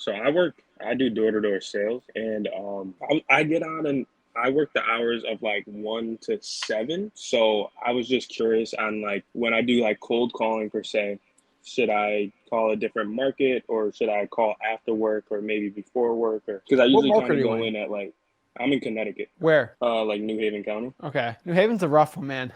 So I do door-to-door sales, and I get on and I work the hours of like 1 to 7. So I was just curious on like when I do like cold calling per se, should I call a different market or should I call after work or maybe before work or because I What usually market kind are of you go in? in at like I'm in Connecticut, Where? like New Haven County. Okay. New Haven's a rough one, man.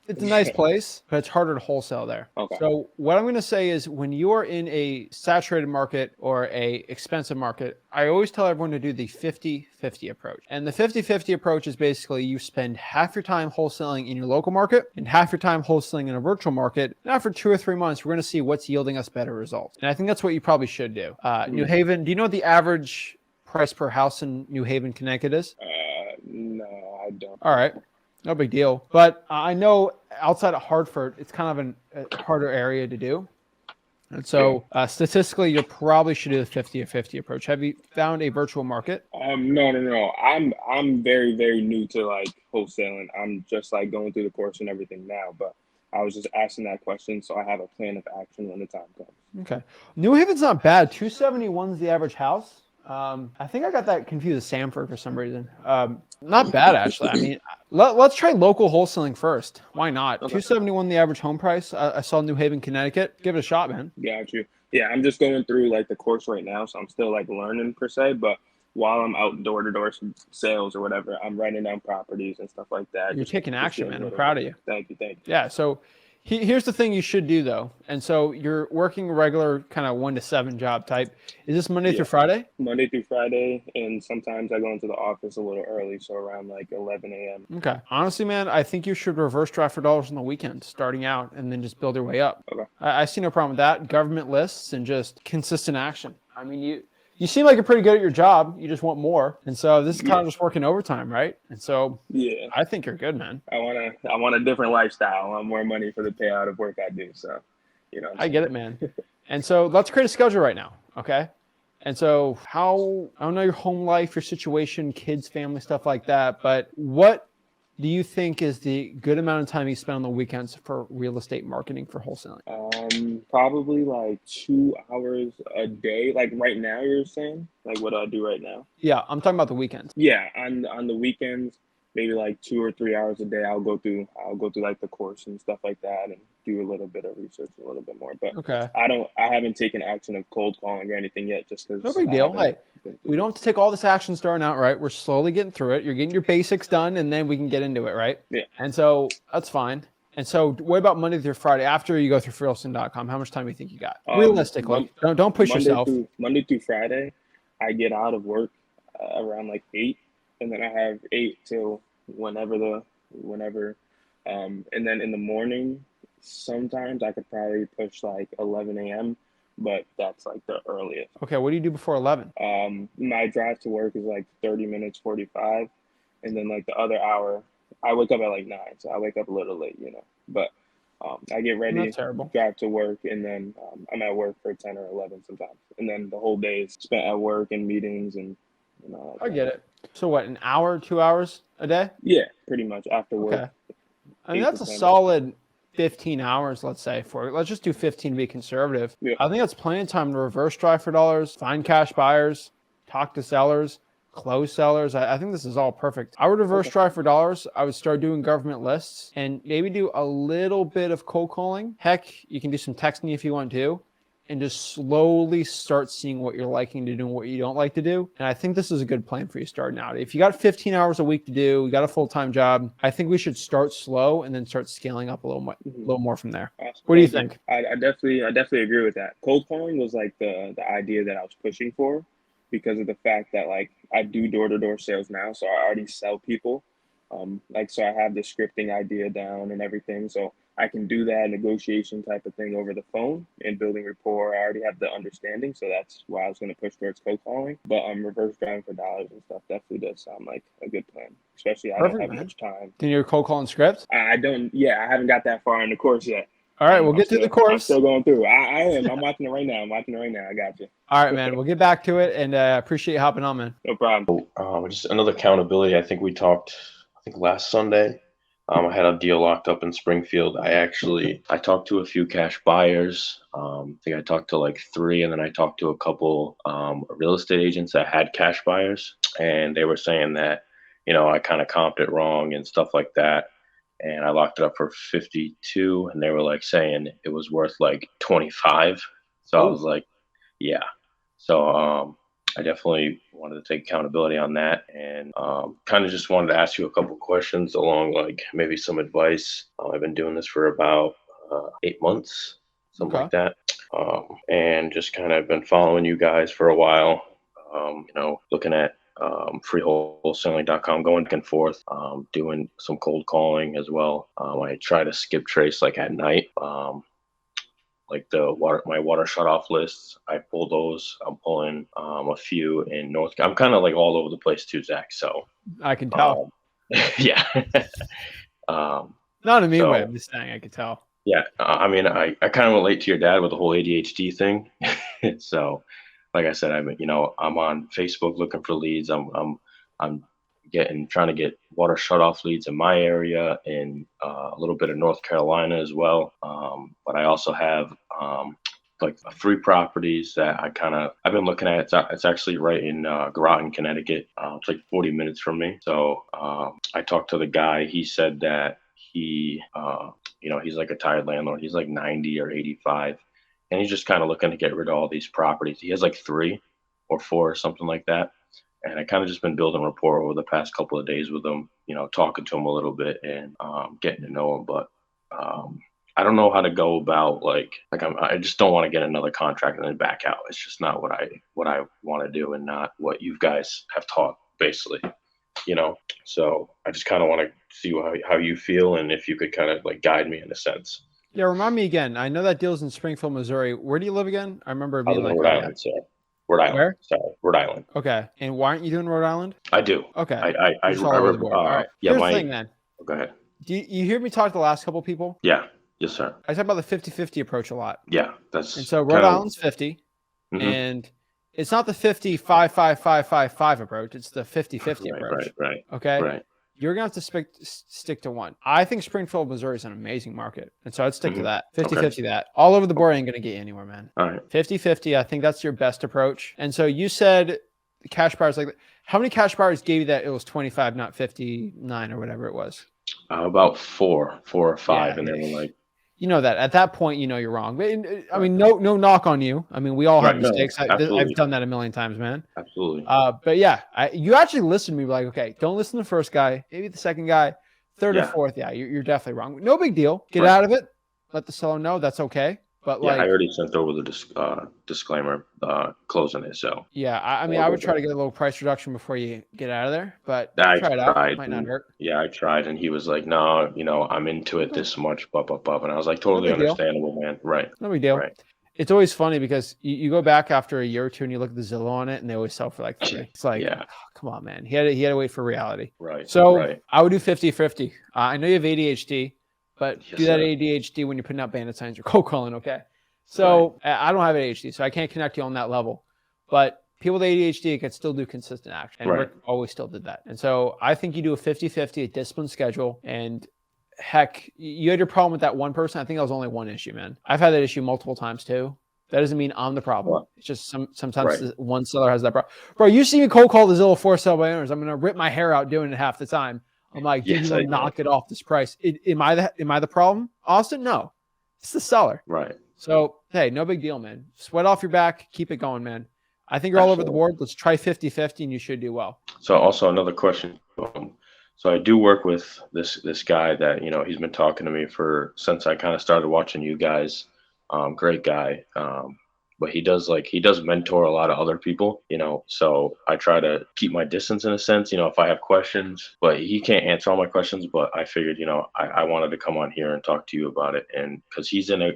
It's a nice place, but it's harder to wholesale there. Okay. So what I'm going to say is when you're in a saturated market or a expensive market, I always tell everyone to do the 50-50 approach. And the 50-50 approach is basically you spend half your time wholesaling in your local market and half your time wholesaling in a virtual market. And after 2 or 3 months, we're going to see what's yielding us better results. And I think that's what you probably should do. New Mhm. Haven, do you know what the average price per house in New Haven, Connecticut is? No, I don't. All right. No big deal. But I know outside of Hartford, it's kind of a harder area to do. And Yeah. so statistically, you probably should do the 50-50 approach. Have you found a virtual market? No, no, no. I'm very, very new to like wholesaling. I'm just like going through the course and everything now, but I was just asking that question so I have a plan of action when the time comes. Okay. New Haven's not bad. 271 is the average house. I think I got that confused with Sanford for some reason. Not bad, actually. I mean, let's try local wholesaling first. Why not? Okay. 271 the average home price. I saw New Haven, Connecticut. Give it a shot, man. Got you. Yeah, I'm just going through like the course right now, so I'm still like learning per se, but while I'm out door to door sales or whatever, I'm writing down properties and stuff like that. You're taking Just action, doing a man. I'm little proud bit. of you. Thank you, thank you. Yeah. So here's the thing you should do though. And so you're working a regular kind of 1 to 7 job type. Is this Monday Yeah. through Friday? Monday through Friday, and sometimes I go into the office a little early, so around like 11 a.m. Okay. Honestly, man, I think you should reverse draft for dollars on the weekend, starting out, and then just build your way up. Okay. I see no problem with that. Government lists and just consistent action. I mean, you seem like you're pretty good at your job. You just want more, and so this is kind Yeah. of just working overtime, right? And so Yeah. I think you're good, man. I want a different lifestyle. I want more money for the payout of work I do. So, you know what I'm I get saying? it, man. And so let's create a schedule right now, okay? And so how I don't know your home life, your situation, kids, family, stuff like that, but what do you think is the good amount of time you spend on the weekends for real estate marketing for wholesaling? Probably like 2 hours a day. Like right now, you're saying? Like what do I do right now? Yeah, I'm talking about the weekends. Yeah, on the weekends, maybe like 2 or 3 hours a day. I'll go through like the course and stuff like that, and do a little bit of research, a little bit more. But Okay. I haven't taken action of cold calling or anything yet, just No because big I deal. haven't Hey, been through we it. don't have to take all this action starting out, right? We're slowly getting through it. You're getting your basics done, and then we can get into it, right? Yeah. And so that's fine. And so what about Monday through Friday after you go through freeholson.com? How much time do you think you got? Mon- Realistically, don't push Monday yourself. through Monday through Friday, I get out of work around like 8, and then I have 8 till whenever, and then in the morning, sometimes I could probably push like 11 a.m., but that's like the earliest. Okay, what do you do before 11? My drive to work is like 30 minutes, 45, and then like the other hour, I wake up at like 9, so I wake up a little late, but I get Not ready, terrible. drive to work, and then I'm at work for 10 or 11 sometimes. And then the whole day is spent at work and meetings and all I that. get it. So what, an hour, 2 hours a day? Yeah, pretty much after work, Okay. I mean, 8 to that's a 10. solid 15 hours, let's say, for let's just do 15 to be conservative. Yeah. I think that's plenty of time to reverse drive for dollars, find cash buyers, talk to sellers, close sellers. I think this is all perfect. I would reverse Okay. drive for dollars. I would start doing government lists and maybe do a little bit of cold calling. Heck, you can do some texting if you want to. And just slowly start seeing what you're liking to do and what you don't like to do. And I think this is a good plan for you starting out. If you got 15 hours a week to do, you got a full-time job, I think we should start slow and then start scaling up a little more from there. Awesome. What do you Thank you. think? I definitely agree with that. Cold calling was like the idea that I was pushing for because of the fact that like I do door to door sales now, so I already sell people. Like so I have the scripting idea down and everything, so I can do that negotiation type of thing over the phone and building rapport. I already have the understanding, so that's why I was going to push towards cold calling. But reverse driving for dollars and stuff definitely does sound like a good plan. Especially I don't Perfect, have man. much time. Then you're cold calling scripts? I don't. Yeah, I haven't got that far in the course yet. All right, I'm, we'll I'm get through the still I'm course. still going through. I am. I'm watching it right now. I'm watching it right now. I got you. All right, man. We'll get back to it and appreciate you hopping on, man. No problem. Just another accountability. I think we talked, I think last Sunday, I had a deal locked up in Springfield. I talked to a few cash buyers. I think I talked to like three, and then I talked to a couple real estate agents that had cash buyers, and they were saying that, I kind of comped it wrong and stuff like that. And I locked it up for 52, and they were like saying it was worth like 25. So I was Oh, like, yeah. So I definitely wanted to take accountability on that, and kind of just wanted to ask you a couple questions along like maybe some advice. I've been doing this for about 8 months, something okay. like that, and just kind of been following you guys for a while. Looking at freewholesaling.com, going back and forth, doing some cold calling as well. I try to skip trace like at night. Like my water shut off lists. I pull those. I'm pulling a few in North. I'm kind of like all over the place too, Zach. So I can tell. um, yeah. um, Not in a mean way. so I'm just saying I can tell. yeah, I mean, I kind of relate to your dad with the whole ADHD thing. So, like I said, I'm on Facebook looking for leads. I'm trying to get water shut off leads in my area and a little bit of North Carolina as well. But I also have like three properties that I've been looking at. It's actually right in Groton, Connecticut. It's like 40 minutes from me. So I talked to the guy. He said that he's like a tired landlord. He's like 90 or 85, and he's just kind of looking to get rid of all these properties. He has like three or four or something like that. And I kind of just been building rapport over the past couple of days with him, talking to him a little bit and getting to know him. But I don't know how to go about I just don't want to get another contract and then back out. It's just not what I want to do, and not what you guys have taught basically. So I just kind of want to see how you feel, and if you could kind of like guide me in a sense. Yeah, remind me again. I know that deal's in Springfield, Missouri. Where do you live again? I remember it I being live in like, Rhode oh yeah. Island, so Rhode Island. Where? Sorry, Rhode Island. Okay. And why aren't you doing Rhode Island? I do. Okay. I You're just all over the board. All right. yeah, Here's the thing, man. go ahead. Do you hear me talk to the last couple people? Yeah. Yes, sir. I talk about the 50-50 approach a lot. Yeah, And that's so Rhode kind of. Island's 50, Hmm. and it's not the 50-5-5-5-5-5 approach. It's the 50-50 Right, approach. right, Okay. right. You're going to have to stick to one. I think Springfield, Missouri is an amazing market. And so I'd stick to Hmm. that. Okay. 50-50 that. All over the board ain't going to get you anywhere, man. All right. 50-50, I think that's your best approach. And so you said the cash buyers, like, how many cash buyers gave you that it was 25, not 59 or whatever it was? About four or five, Yeah. and they were like, You know that at that point, you know you're wrong. But I right, mean, no knock on you. I mean, we all have right. No, mistakes. I've absolutely, done that a million times, man. absolutely. But yeah, you actually listened to me like, okay, don't listen to the first guy, maybe the second guy, third or Yeah, fourth. Yeah, you're definitely wrong. No big deal. Get right. out of it. Let the seller know that's okay. But Yeah, I like, already sent over the disclaimer, closing it. So yeah, I mean, all I good would try there. to get a little price reduction before you get out of there. But I try it out. tried, Might not and hurt. yeah, I tried, and he was like, "No, I'm into it Okay, this much, blah blah blah." And I was like, no "Totally big deal. understandable, man." Right, No big deal. right. It's always funny because you go back after a year or two and you look at the Zillow on it, and they always sell for like 3. It's like, Yeah, oh, come on, man. He had to wait for reality. right, So right. I would do 50-50. I know you have ADHD, but Yes, do that sir. ADHD when you're putting out bandit signs or cold calling, okay? Right, So I don't have ADHD, so I can't connect you on that level. But people with ADHD can still do consistent action. And right. Rick always still did that. And so I think you do a 50-50, a disciplined schedule. And heck, you had your problem with that one person. I think that was only one issue, man. I've had that issue multiple times too. That doesn't mean I'm the problem. Well, It's just sometimes right. one seller has that problem. Bro, you see me cold call the Zillow for sale by owners. I'm gonna rip my hair out doing it half the time. I'm like, dude, you Yes, will I did. knock it off this price. Am I the problem, Austin? No, it's the seller. Right. So hey, no big deal, man. Sweat off your back, keep it going, man. I think you're all over the Absolutely. board. Let's try 50-50 and you should do well. So also another question. So I do work with this guy that he's been talking to me since I kind of started watching you guys. Great guy. But he does mentor a lot of other people. So I try to keep my distance in a sense. If I have questions, but he can't answer all my questions. But I figured, I wanted to come on here and talk to you about it, and because he's in a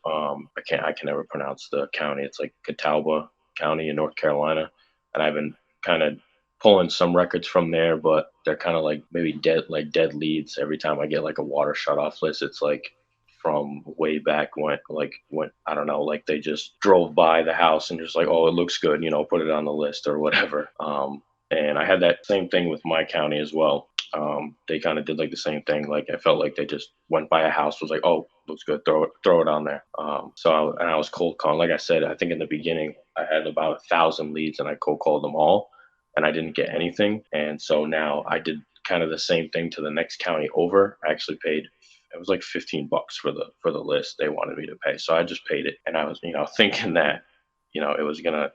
I can never pronounce the county. It's like Catawba County in North Carolina, and I've been kind of pulling some records from there, but they're kind of like maybe dead leads. Every time I get like a water shut off list, it's like from way back when I don't know, like they just drove by the house and just like, oh, it looks good, put it on the list or whatever. And I had that same thing with my county as well. They kind of did like the same thing. Like I felt like they just went by a house, was like, oh, looks good, throw it on there. And I was cold calling. Like I said, I think in the beginning I had about 1,000 leads, and I cold called them all, and I didn't get anything. And so now I did kind of the same thing to the next county over. I actually paid. It was like $15 for the list they wanted me to pay, so I just paid it. And I was, thinking that, it was gonna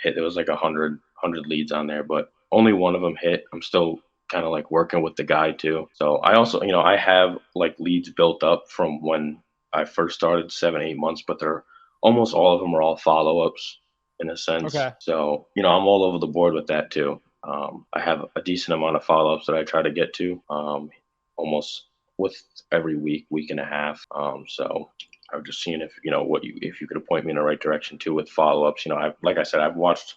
hit. There was like 100 leads on there, but only one of them hit. I'm still kind of like working with the guy too. So I also, I have like leads built up from when I first started 7, 8 months, but they're almost all of them are all follow-ups in a sense. Okay. So, I'm all over the board with that too. I have a decent amount of follow-ups that I try to get to, almost with every week and a half. So I'm just seeing if you could point me in the right direction too with follow-ups. Like I said, I've watched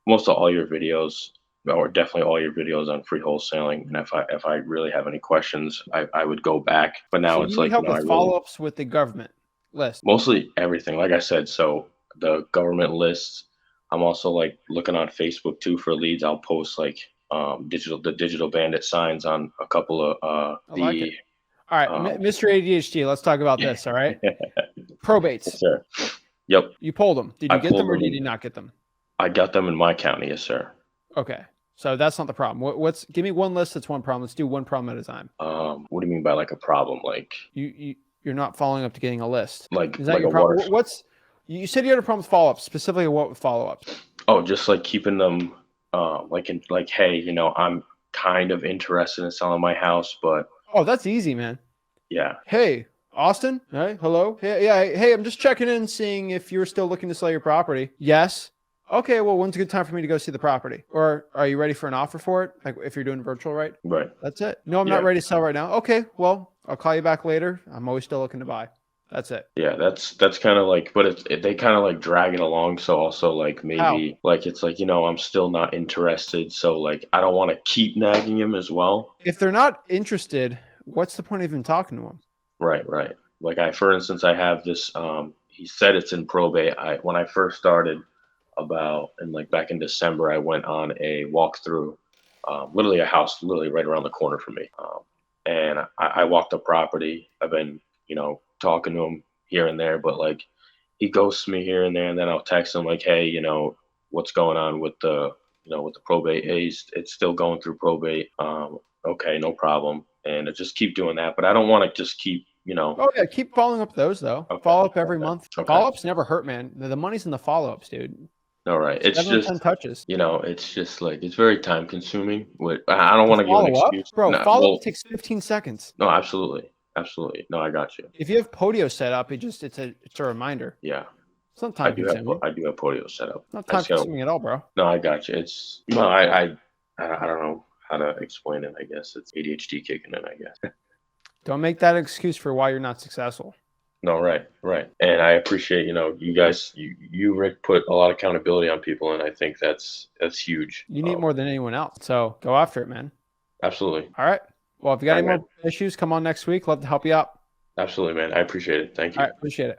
most of all your videos, or definitely all your videos on free wholesaling. And if I really have any questions, I would go back. But now So it's you need like, help I with really follow-ups with the government list. mostly everything. Like I said, so the government lists. I'm also like looking on Facebook too for leads. I'll post like digital bandit signs on a couple of I like it. All right, Mr. ADHD, let's talk about this. All right, probates. Yes, sir. Yep. You pulled them. Did you I get them pulled or them did in- you not get them? I got them in my county, yes, sir. Okay, so that's not the problem. Give me one list that's one problem. Let's do one problem at a time. What do you mean by like a problem? Like You're not following up to getting a list. like Is that like your a problem? water. You said you had a problem with follow-ups. Specifically, what with follow-ups? Oh, just like keeping them, hey, I'm kind of interested in selling my house, but Oh, that's easy, man. yeah, Hey, Austin. Hey, hello. Hey, yeah. Hey, I'm just checking in, seeing if you're still looking to sell your property. Yes. Okay. Well, when's a good time for me to go see the property? Or are you ready for an offer for it? Like if you're doing virtual, right? right. That's it. No, I'm Yeah. not ready to sell right now. Okay. Well, I'll call you back later. I'm always still looking to buy. That's it. Yeah, that's kind of like, but they kind of like drag it along. So also like How? maybe like it's like, I'm still not interested. So like I don't want to keep nagging him as well. If they're not interested, what's the point of even talking to them? Right, right. Like for instance, I have this, he said it's in probate. When I first started like back in December, I went on a walkthrough, literally a house, literally right around the corner from me. And I walked the property. I've been, talking to him here and there, but like he ghosts me here and there. And then I'll text him like, hey, what's going on with with the probate? Hey, it's still going through probate. Okay, no problem. And I just keep doing that. But I don't want to just keep, Oh yeah, keep following up those though. Okay, Follow up every okay, month. okay. Follow-ups never hurt, man. The money's in the follow-ups, dude. All right. It's 7 out of just, 10 touches. it's just like, it's very time consuming. I don't want to give an Follow up, excuse. bro. No, Follow well, up takes 15 seconds. no, absolutely. Absolutely. No, I got you. If you have Podio set up, it's a reminder. Yeah. It's not time consuming. I do have Podio set up. Not time consuming at all, bro. No, I got you. It's, no, I don't know how to explain it. I guess it's ADHD kicking in, I guess. Don't make that an excuse for why you're not successful. No, right. And I appreciate, you guys, you Rick, put a lot of accountability on people, and I think that's huge. You need more than anyone else. So go after it, man. Absolutely. All right. Well, if you got All any right, more issues, come on next week. Love to help you out. Absolutely, man. I appreciate it. Thank you. All right. Appreciate it.